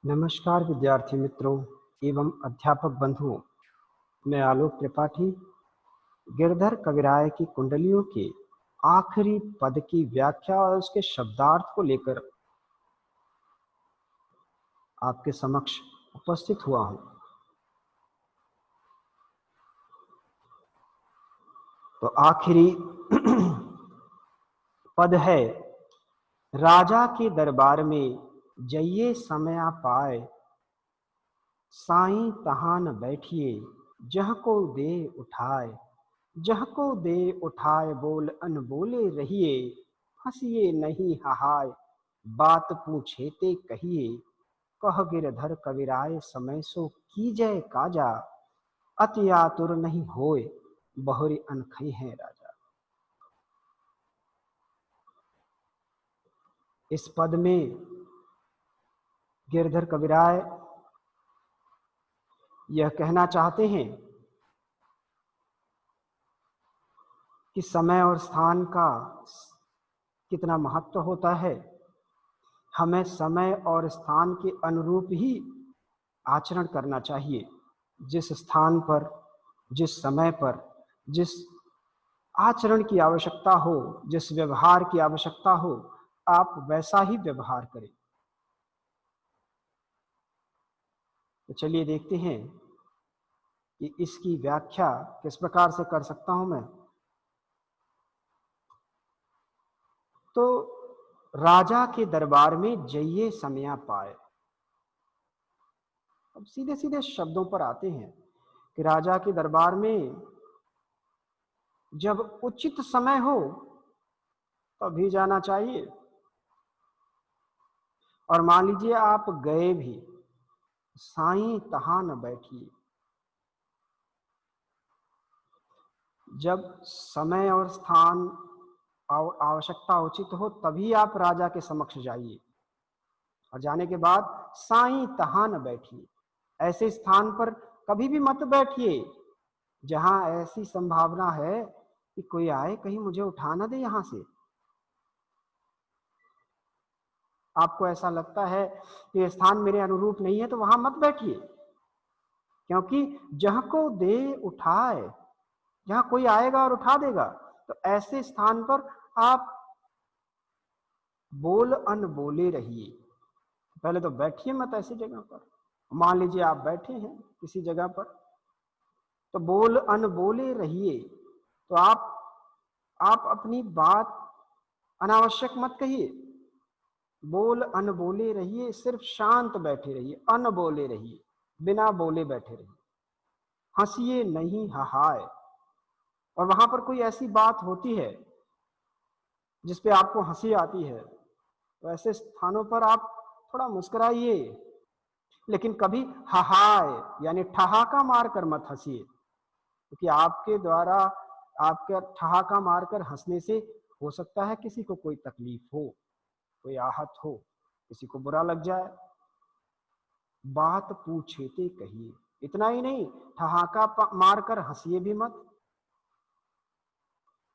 नमस्कार विद्यार्थी मित्रों एवं अध्यापक बंधुओं। मैं आलोक त्रिपाठी गिरधर कविराय की कुंडलियों के आखिरी पद की व्याख्या और उसके शब्दार्थ को लेकर आपके समक्ष उपस्थित हुआ हूं। तो आखिरी पद है, राजा के दरबार में जइये समया पाए, साईं तहां न बैठिए, जह को दे उठाए। जह को दे उठाए बोल अनबोले रहिए, हंसिए नहीं हहाय, बात पूछे ते कहिए। कह गिरधर कविराय समय सो कीजय काजा, अति आतुर नहीं होए, बहुरी अनखई है राजा। इस पद में गिरधर कविराय यह कहना चाहते हैं कि समय और स्थान का कितना महत्व होता है। हमें समय और स्थान के अनुरूप ही आचरण करना चाहिए। जिस स्थान पर, जिस समय पर, जिस आचरण की आवश्यकता हो, जिस व्यवहार की आवश्यकता हो, आप वैसा ही व्यवहार करें। तो चलिए देखते हैं कि इसकी व्याख्या किस प्रकार से कर सकता हूं मैं। तो राजा के दरबार में जइये समया पाए। अब सीधे सीधे शब्दों पर आते हैं कि राजा के दरबार में जब उचित समय हो तभी जाना चाहिए। और मान लीजिए आप गए भी, साईं तहां न बैठिए। जब समय और स्थान आवश्यकता उचित हो तभी आप राजा के समक्ष जाइए, और जाने के बाद साईं तहां न बैठिए। ऐसे स्थान पर कभी भी मत बैठिए जहां ऐसी संभावना है कि कोई आए, कहीं मुझे उठा ना दे यहां से। आपको ऐसा लगता है कि स्थान मेरे अनुरूप नहीं है तो वहां मत बैठिए, क्योंकि जहां को दे उठाए, जहां कोई आएगा और उठा देगा, तो ऐसे स्थान पर आप बोल अनबोले रहिए। पहले तो बैठिए मत ऐसी जगह पर। मान लीजिए आप बैठे हैं किसी जगह पर, तो बोल अनबोले रहिए। तो आप अपनी बात अनावश्यक मत कहिए। बोल अनबोले रहिए, सिर्फ शांत बैठे रहिए, अनबोले रहिए, बिना बोले बैठे रहिए। हंसिए नहीं हहाय। और वहां पर कोई ऐसी बात होती है जिसपे आपको हंसी आती है, तो ऐसे स्थानों पर आप थोड़ा मुस्कुराइए, लेकिन कभी हहाय यानी ठहाका मारकर मत हंसिए, क्योंकि आपके द्वारा, आपके ठहाका मारकर हंसने से हो सकता है किसी को कोई तकलीफ हो, कोई आहत हो, किसी को बुरा लग जाए। बात पूछेते कहिए। इतना ही नहीं, ठहाका मारकर हंसिए भी मत,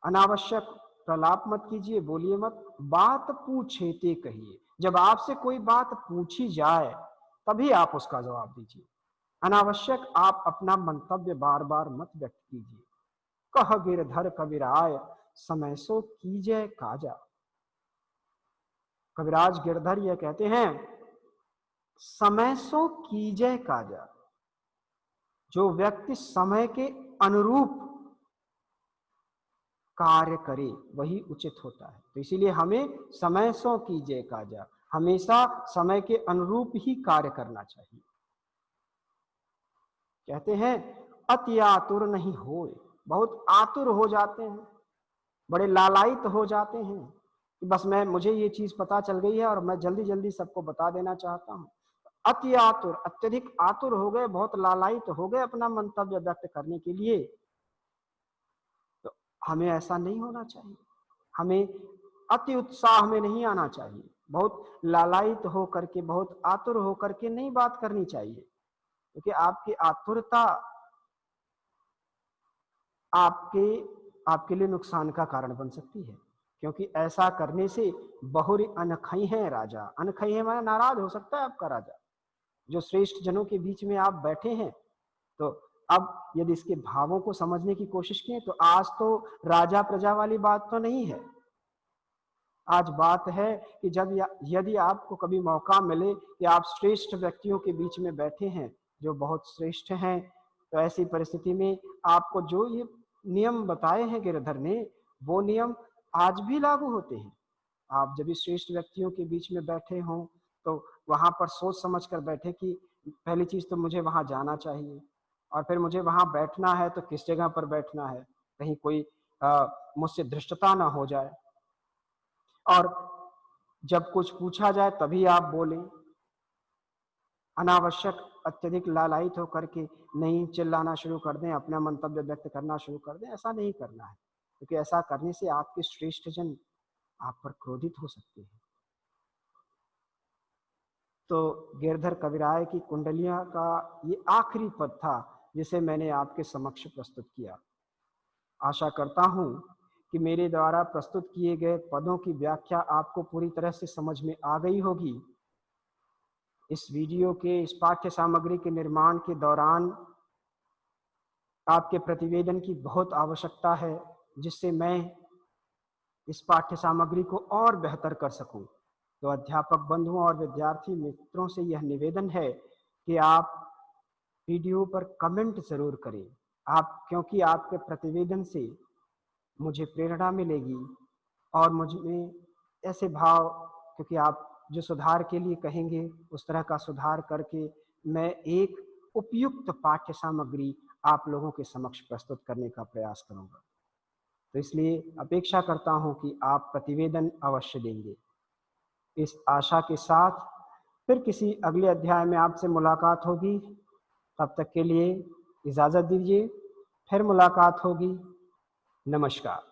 अनावश्यक प्रलाप मत कीजिए, बोलिए मत। बात पूछेते कहिए। जब आपसे कोई बात पूछी जाए तभी आप उसका जवाब दीजिए। अनावश्यक आप अपना मंतव्य बार बार मत व्यक्त कीजिए। कह गिरधर कविराय समय सो कीजय काजा। कविराज गिरधर यह कहते हैं, समय सो कीजय काजा। जो व्यक्ति समय के अनुरूप कार्य करे वही उचित होता है। तो इसीलिए हमें समय सो कीजय काजा, हमेशा समय के अनुरूप ही कार्य करना चाहिए। कहते हैं अति आतुर नहीं होए। बहुत आतुर हो जाते हैं, बड़े लालायित हो जाते हैं कि बस मुझे ये चीज पता चल गई है और मैं जल्दी जल्दी सबको बता देना चाहता हूं। अति आतुर, अत्यधिक आतुर हो गए, बहुत लालायित हो गए अपना मंतव्य व्यक्त करने के लिए। तो हमें ऐसा नहीं होना चाहिए। हमें अति उत्साह में नहीं आना चाहिए। बहुत लालायित हो करके, बहुत आतुर हो करके नहीं बात करनी चाहिए, क्योंकि आपकी आतुरता आपके लिए नुकसान का कारण बन सकती है। क्योंकि ऐसा करने से बहुरी अनखई है राजा। अनखई है माने नाराज हो सकता है आपका राजा। जो श्रेष्ठ जनों के बीच में आप बैठे हैं, तो अब यदि इसके भावों को समझने की कोशिश किए तो आज तो राजा प्रजा वाली बात तो नहीं है। आज बात है कि जब यदि आपको कभी मौका मिले कि आप श्रेष्ठ व्यक्तियों के बीच में बैठे हैं जो बहुत श्रेष्ठ हैं, तो ऐसी परिस्थिति में आपको जो ये नियम बताए हैं गिरधर ने, वो नियम आज भी लागू होते हैं। आप जब भी श्रेष्ठ व्यक्तियों के बीच में बैठे हों तो वहां पर सोच समझ कर बैठे कि पहली चीज तो मुझे वहां जाना चाहिए, और फिर मुझे वहां बैठना है तो किस जगह पर बैठना है, कहीं कोई मुझसे धृष्टता ना हो जाए, और जब कुछ पूछा जाए तभी आप बोलें। अनावश्यक अत्यधिक लालायित होकर के नहीं चिल्लाना शुरू कर दें, अपना मंतव्य व्यक्त करना शुरू कर दें, ऐसा नहीं करना है, क्योंकि ऐसा करने से आपके श्रेष्ठ जन आप पर क्रोधित हो सकते हैं। तो गिरधर कविराय की कुंडलियां का ये आखिरी पद था जिसे मैंने आपके समक्ष प्रस्तुत किया। आशा करता हूं कि मेरे द्वारा प्रस्तुत किए गए पदों की व्याख्या आपको पूरी तरह से समझ में आ गई होगी। इस वीडियो के, इस पाठ्य सामग्री के निर्माण के दौरान आपके प्रतिवेदन की बहुत आवश्यकता है, जिससे मैं इस पाठ्य सामग्री को और बेहतर कर सकूं। तो अध्यापक बंधुओं और विद्यार्थी मित्रों से यह निवेदन है कि आप वीडियो पर कमेंट जरूर करें, क्योंकि आपके प्रतिवेदन से मुझे प्रेरणा मिलेगी और मुझ में ऐसे भाव, क्योंकि आप जो सुधार के लिए कहेंगे उस तरह का सुधार करके मैं एक उपयुक्त पाठ्य सामग्री आप लोगों के समक्ष प्रस्तुत करने का प्रयास करूंगा। तो इसलिए अपेक्षा करता हूं कि आप प्रतिवेदन अवश्य देंगे। इस आशा के साथ फिर किसी अगले अध्याय में आपसे मुलाकात होगी। तब तक के लिए इजाज़त दीजिए, फिर मुलाकात होगी। नमस्कार।